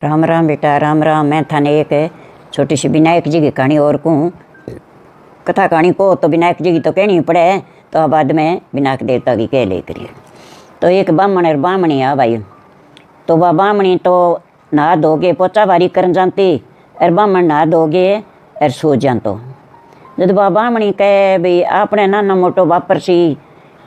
राम राम बेटा, राम राम। मैं थाने एक छोटी सी विनायक जी की कहानी और कहूँ। कथा कहानी को तो विनायक जी की तो कहनी पड़े, तो बाद में विनायक देवता की कह ले करिए। तो एक ब्राह्मण और ब्राह्मणी आ भाई। तो वह ब्राह्मणी तो नहा धोगे पोचा बारी कर जानती, और ब्राह्मण नहा धोगे और सो जानतो। जब वह ब्राह्मणी कहे भाई आपने नाना मोटो वापर सी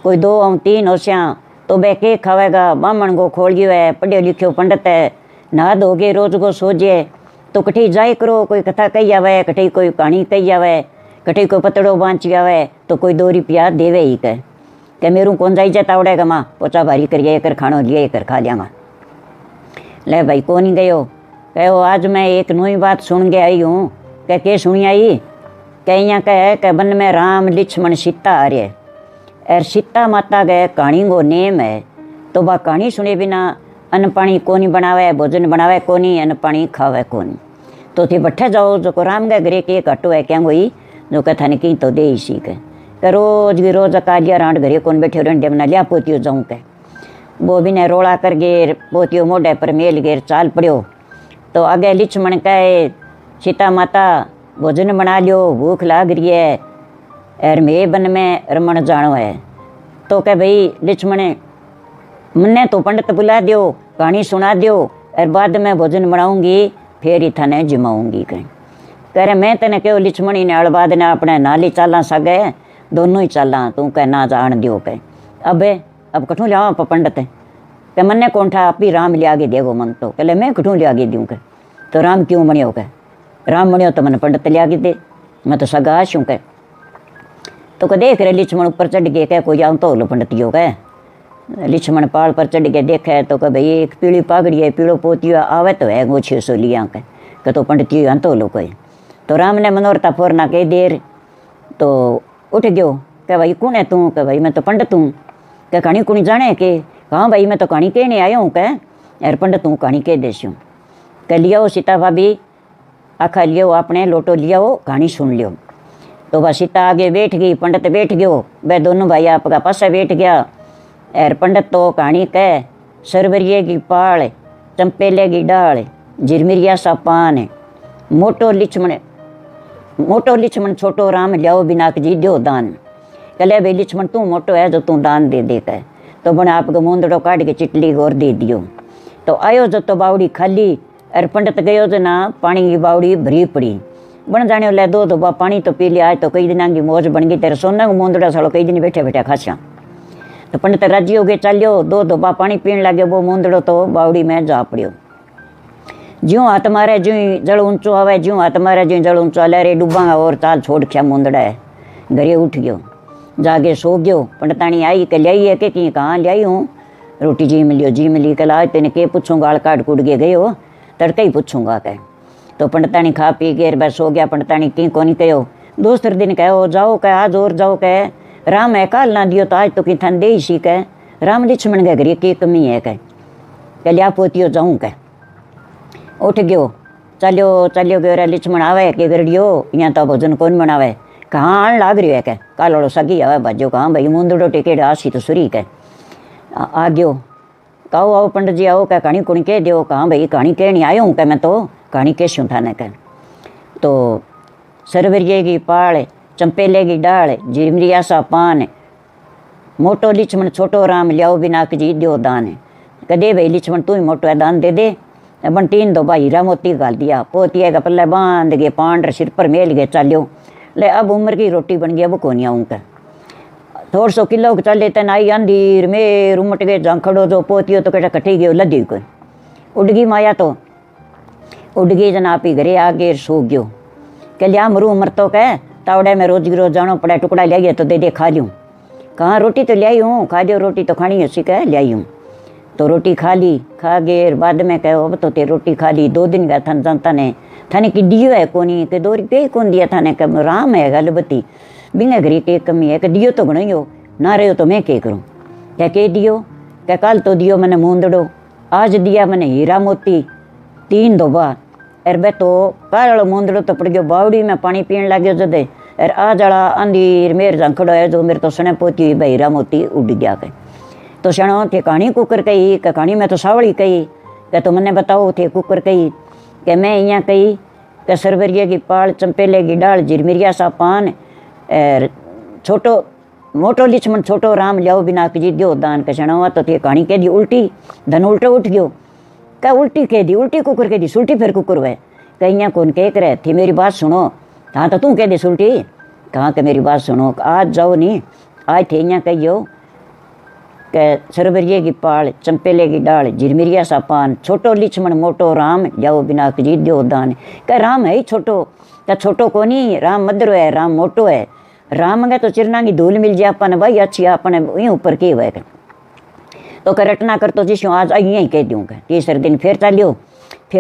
कोई 2 और 3 होशियाँ तो वह के खावेगा। ब्राह्मण को खोल गयो है, पढ़ियो लिखियो पंडित है, नहा धोगे रोज को सोजे तो कठी जाए करो। कोई कथा कही आवे, कठी कोई कहानी कही आवे, कठी कोई पतड़ो बांच आवे तो कोई 2 रुपया देवे ही कह मेरू कौन जाई जाता उड़ेगा माँ पोचा भारी करिए कर खानो लिए कर खा लियाँगा। ले भाई कौन ही गयो। कहो आज मैं एक नई बात सुन के आई हूँ। कह के सुनी आई। कह यहाँ कह वन में राम लक्ष्मण सीता आ रहे, और सीता माता गए कहानी को नेम है। तो वह कहानी सुने बिना अन्न पानी कोनी बनावे, भोजन बनावे कोनी, अन्न पानी खावे कोनी। तो थे बैठे जाओ जो को राम गए घरे के घटो है क्या कोई जो कथा ने की तो दे ही सीख है। रोज की रोज कालिया रांड घरे कौन बैठे रंडे बना लिया पोतियो जाऊँ के वो भी ने रोड़ा कर गेर पोतियो मोढ़े पर मेल गेर चाल पड़ो। तो आगे लक्ष्मण कहे सीता माता भोजन बना लियो, भूख लाग रही है और मैं वन में रमण जानो है। तो कह भाई लक्ष्मण मन्ने तो पंडित बुला दियो, कहानी सुना दियो और बाद में भोजन बनाऊंगी फिर ही थाने जिमाऊंगी। कह रहे मैं तेने क्यों लक्ष्मण ने अड़बाद ने अपने नाली चाला सगे दोनों ही चाला तू कह ना जान दियो। कह अब कठू लिया पंडित कह मन्ने कौन था आप ही राम लिया के देगो मन। तो कहले मैं कठू लिया के दूँ। कह तो राम क्यों बनियो। कह राम बनियो तो मैंने पंडित लिया के दे, मैं तो सगाश हूँ। कह तो कह देख रहे लक्ष्मण ऊपर चढ़ गए। कह कोई जाऊँ तो लो पंडित यो। कह लक्ष्मण पाल पर चढ़ के देखे तो कह भाई एक पीली पागड़ी है, पीलो पोतियो आवे तो है गोछियो सो लिया। कह तो पंडित यो तो लो। कह तो राम ने मनोरथा फोरना कह देर तो उठ गयो। कह भाई कौन है तू। कह भाई मैं तो पंडित हूँ। कह कहानी कुणी जाने के। हाँ भाई मैं तो कहानी कहने आया हूँ। कह यार पंडित हूँ कहानी कह देसी हूँ। कह लियाओ सीता भाभी आखा लियो अपने लोटो लियाओ कहानी सुन लियो। तो वह सीता आगे बैठ गई, पंडित बैठ गयो। वह दोनों भाई आपका पासा बैठ गया। और पंडित तो कहानी कह सरवरिये की पाल चंपेले की डाल झिरमिरिया सा पान मोटो लक्ष्मण छोटो राम लियाओ बिनाक जी दो दान। कले भाई लक्ष्मण तू मोटो है जो तू दान दे दे। कह तो बने आपको मोंदड़ो काट के चिटली और दे दियो। तो आयो जो तो बावड़ी खाली और पंडित गयो जो ना पानी की बावड़ी भरी पड़ी। बन जाने ले दो धोबा पानी तो पी लिया। आज तो कई दिना की मौज बन गई तेरे सोना को मोंदड़ा सालो कई दिन बैठे बैठे खासा। तो पंडित राजी हो गए चालियो 2 धोबा पानी पीने लगे। वो मोंदड़ो तो बावड़ी में जा पड़ियो। ज्यों हाथ मारे ज्यों जल ऊंचो आवे, ज्यों हाथ मारे ज्यों जल ऊंचो आले रे डूबांगा और चाल छोड़ खिया मोंदड़ा है। घरे उठ गयो जागे सो गयो। पंडितानी आई के लियाई है कि कहाँ लियाई हूँ। रोटी जी मिलियो जी मिली। कल आज तेने के पूछूंगा गाल काट कूट के गयो तड़के ही पूछूंगा। कह तो पंडितानी खा पी के बस सो गया। पंडितानी की कोनी कहो दूसरे दिन कहो जाओ। कह आज और जाओ। कह राम है काल ना दियो तो आज तो कि थन दे सी। कह राम लक्ष्मण के घरे की कमी है। कह लिया पोतियो जाऊँ। कह उठ गयो चलियो गयो रे लक्ष्मण आवे के गरडियो यहाँ तो भोजन कौन बनावे। कहाँ आन लाग रही है। कह कालो सगी आवे बाजो। कहाँ भाई मुंदड़ो टेके आसी तो सुरी। कह आ गयो। कहो आओ पंडित जी आओ। कह कहानी कुणी कह दो। कहाँ भाई कहानी कहनी आयो हूँ। कह मैं तो कहानी कैसी थाने। कह तो सरवरिये की पाल चंपेले की डाल झिरमिरिया सा पान मोटो लक्ष्मण छोटो राम लियाओ बिनाक जी दो दान। कदे भाई लक्ष्मण तू ही मोटो है दान दे दे। बन 3 धोबा हीरा मोती गाल दिया। पोतिया का पल्ले बांध गए पांड सिर पर मेल गए चालियो। ले अब उम्र की रोटी बन गई अब कोनी आऊँ। कह थोड़ सो किलो चले तेन आई अंधीर मेर उमट गए झांखड़ो जो पोतियो तो कटा कटी गयो लदी कोई उड़ गई माया। तो उड़ गई जना आप ही घरे आ गए सो गयो। कह लिया मरू उम्र तो कह तावड़े में रोज रोज जानो पड़ा टुकड़ा लिया तो दे खा लूँ। कहाँ रोटी तो लियाई हूँ। खा लियो रोटी तो खानी है कह लियाई हूँ। तो रोटी खा ली। खा गए बाद में कहो अब तो ते रोटी खा ली 2 दिन का थन जनता ने थाने की दियो है कोनी। के 2 रुपये कौन दिया थाने। कब राम है गलबती बिंगे घरी के कमी है। कि दियो तो घणो हो ना रहो तो मैं के करूँ। क्या के दियो। क्या कल तो दियो मैंने मुंदड़ो, आज दिया मैंने हीरा मोती 3 धोबा। अर बे तो कालो मुंदड़ो तो पड़ गयो बावड़ी में पानी पीने लगे जदे। अर आ जड़ा अंधीर मेर झांखड़ो है जो मेरे तो सने पोती हीरा मोती उड़ गया। के तो सणो थे कहानी कुकर कही। कहानी में तो सावड़ी कही। क्या तो मैंने बताओ थे कुकर कही कि मैं यहाँ कही कि सरवरिया की पाल चंपेले की डाल झिरमिरिया सा पान छोटो मोटो लिछमन छोटो राम लियाओ बिना जी दियो दान कछना हुआ तो थे कहानी कह दी उल्टी धन उल्टो उठ गयो क्या उल्टी कह दी उल्टी कुकर कह दी सुल्टी फिर कुकर हुए कहीं यहाँ कौन कह करे थी मेरी बात सुनो हाँ तो तू कह दे सुल्टी कहाँ के मेरी बात सुनो आज जाओ नहीं आज थे यहाँ कहियो कि सरवरिये की पाल चंपेले की डाल झिरमिरिया सा पान छोटो लिछमन मोटो राम जाओ बिना जी दियो दान क्या राम है ही छोटो क्या छोटो को नहीं राम मदरो है राम मोटो है राम गए तो चिरना की धूल मिल जाए अपन भाई अच्छी अपन यहीं ऊपर के हुए तो करटना कर तो जिस आज यहीं कह दूँगा तीसरे दिन फिर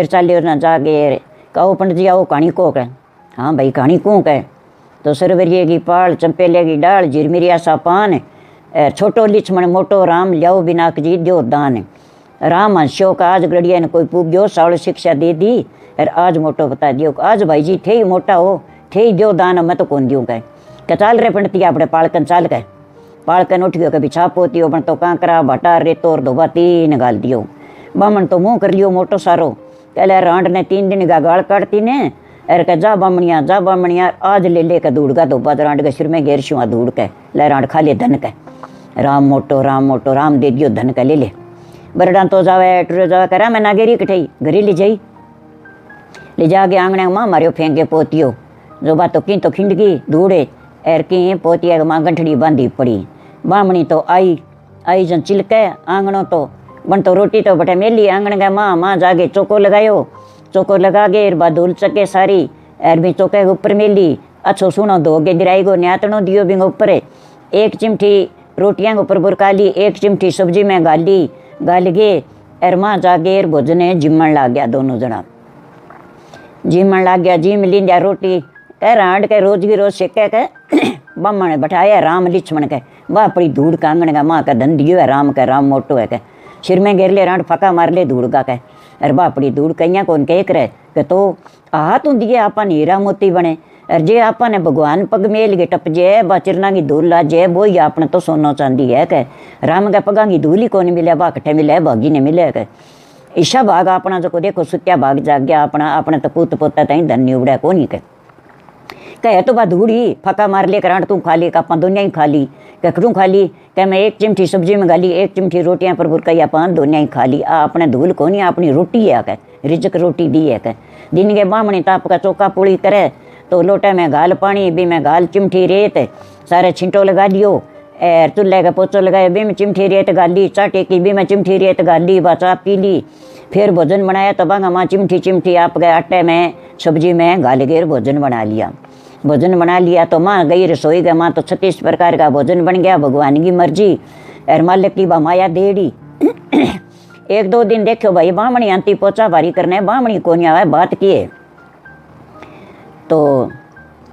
चालियो ना जागे कहो पंडित जी आओ कहानी को कह हाँ भाई कहानी को कह तो सरवरिये की पाल चंपेले की डाल झिरमिरिया सा पान छोटो लिछमन मोटो राम लियाओ बिना जी दियो दान राम हंस्यो का आज गड़िया ने कोई पूग गयो सावल शिक्षा दे दी और आज मोटो बता दियो आज भाई जी थे ही मोटा हो थे ही दियो दान मैं तो कौन दियो कह चाल रे पंडित आपने पालकन चाल कह पालकन उठ गयो कभी छाप होती हो बन तो कांकरा भटा रेतो और धोबा 3 गाल दियो बामन तो मुँह कर लियो मोटो सारो कहले रांड ने 3 दिन का गाल काटती ने अरे कह जा बामणिया आज ले का दूड़ का धोबा रांड के सिर में घेर शुआ दूड़ के ले रांड खा ले धन के राम मोटो राम दे दियो धन का ले बरडा तो जावे टुरे जावे करा मैं नागेरी कठई घरी ले जाके आंगने माँ मारियो फेंके पोतियो जो बात तो की तो खिंडगी धूड़े एर की पोतिया के माँ गंठड़ी बांधी पड़ी बामणी तो आई जन चिलके आंगणो तो बन तो रोटी तो बटे मेली आंगण गए माँ जागे चौको लगा के बाद धूल चके सारी एर भी चौके के ऊपर मेली अच्छो सुनो धोगे गिराई गो न्यातनो दियो भी ऊपर एक चिमठी रोटियां के ऊपर बुरका ली एक चिमठी सब्जी में गाल गे एर माँ जागे भोजन जिमन लाग गया दोनों जना जिम ली जा रोटी कह रांड के रोज की रोज सेके के बामण बैठाया राम लिछमन के वाह पड़ी धूड़ का आंगण का माँ का धन दियो है राम मोटो है के सिर में घेर ले रांड फका मार ले धूड़ का कह अरे बापड़ी धूड़ कहीं कौन कह करे कि तो आह तू दिए आपन हीरा मोती बने अरे जे आपने भगवान पग मेल के टप जे बा चिरना की धूल ला जे वो ही आपने तो सोनो चांदी है के राम के पगा की धूल ही कौन मिले बा कट्ठे मिले भागी ने मिले के ईशा भाग अपना जो देखो सुत्या भाग जाग गया अपने तो पूत पोता तई धन नहीं उड़ा कौन ही कह तो बा धूड़ी फका मार ले करांड तू खा ली कापा दुनिया ही खा ली कखड़ू खा ली कह मैं एक चिमठी सब्जी में गाली एक चिमठी रोटियां पर बुरकाई अपन दुनिया ही खा ली अपने धूल को नहीं अपनी रोटी है कह रिजक रोटी दी है कह दिन के बामणी ताप का चौका पुड़ी करे तो लोटे में गाल पानी भी में गाल चिमठी रेत सारे छिंटो लगा दियो एर चूल्हे का पोचो लगाया भी में चिमठी रेत गाली चाटे की भी में चिमठी रेत गाली बा चाप पी ली फिर भोजन बनाया तो बांगा माँ चिमठी आप गए आटे में सब्जी में गाल घेर भोजन बना लिया तो माँ गई रसोई गए माँ तो 36 प्रकार का भोजन बन गया भगवान की मर्जी और मालिक की माया देड़ी 1-2 दिन देखो भाई बामणी आंती पोचा भारी करने बामणी को नहीं आवा बात किए तो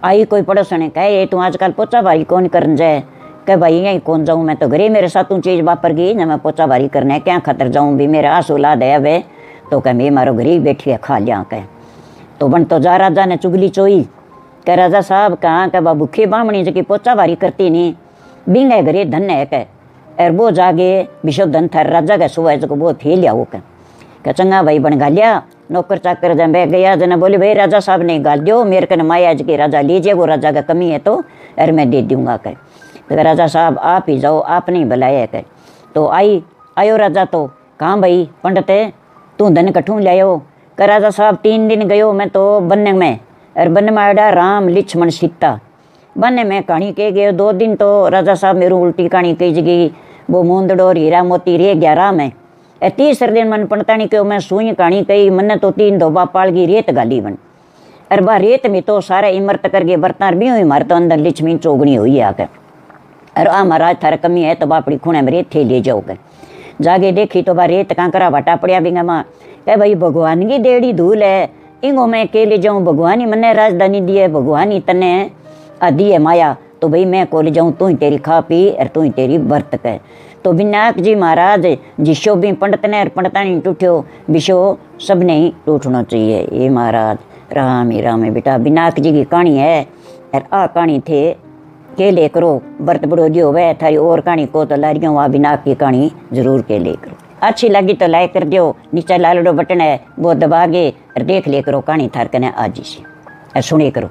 आई कोई पड़ोसन कहे ये तू आजकल पोचा भारी कौन करन जाए कह भाई यहीं कौन जाऊँ मैं तो घरे मेरे साथ तू चीज़ वापर गई ना मैं पोचा भारी करने क्या खतर जाऊँ भी मेरा आंसू ला दे वे तो कह मैं मारो घरे बैठी है खा लिया कह तो बन तो जा राजा ने चुगली चोई कह राजा साहब कहाँ कह बा भूखी बामणी जो कि पोचा भारी करती नहीं बिंगे घरे धन है कह और वो जागे विश्व धन था राजा का सुबह जो वो थे लिया वो कह चंगा भाई बन गालिया नौकर चाकर जब बैठ गया जना बोले भाई राजा साहब ने गाल दो मेरे कन माया जी के राजा लीजिए वो राजा का कमी है तो अरे मैं दे दूंगा कह तो राजा साहब आप ही जाओ आप नहीं बुलाया कह तो आयो राजा तो कहाँ भाई पंडित तू धन कठू ले आयो कह राजा साहब 3 दिन गयो मैं तो बन में और बन में आड़ा राम लिछमन सीता बन में कहानी कह गए 2 दिन तो राजा साहब मेरू उल्टी कहानी कही जगी वो मूंदड़ो हीरा मोती रे गया राम है 30 दिन मन पणतानी क्यों मैं सुई कहानी कही मन तो 3 धोबा पालगी रेत गाली बन अरे बा रेत में तो सारा इमरत करके बर्तन भी हुई मार तो अंदर लिछमी चोगनी हुई आकर अरे आ महाराज थारा कमी है तो बापड़ी खूणे में रेत थे ले जाओ कर जागे देखी तो बा रेत कांकरा भाटा पड़िया बिंगा माँ कह भाई भगवान की देड़ी धूल है इंगो मैं के ले जाऊँ भगवान ही मन्ने राजधानी दी है भगवान ही तने आदि है माया तो भाई मैं को ले जाऊँ तू ही तेरी खा पी और तू ही तेरी बरत कह तो विनायक जी महाराज जिसो भी पंडित ने पंडिता नहीं टूठो विशो सब ने ही टूटना चाहिए ये महाराज राम ही राम है बेटा विनायक जी की कहानी है और आ कहानी थे के ले करो बरत बड़ो जो वह थारी और कहानी को तो लारियों वहाँ विनायक की कहानी जरूर के ले करो। अच्छी लगी तो लाइक कर दियो, नीचे लाल बटन है वो दबा के और देख लिया करो कहानी थार कने आज ही से सुनी करो।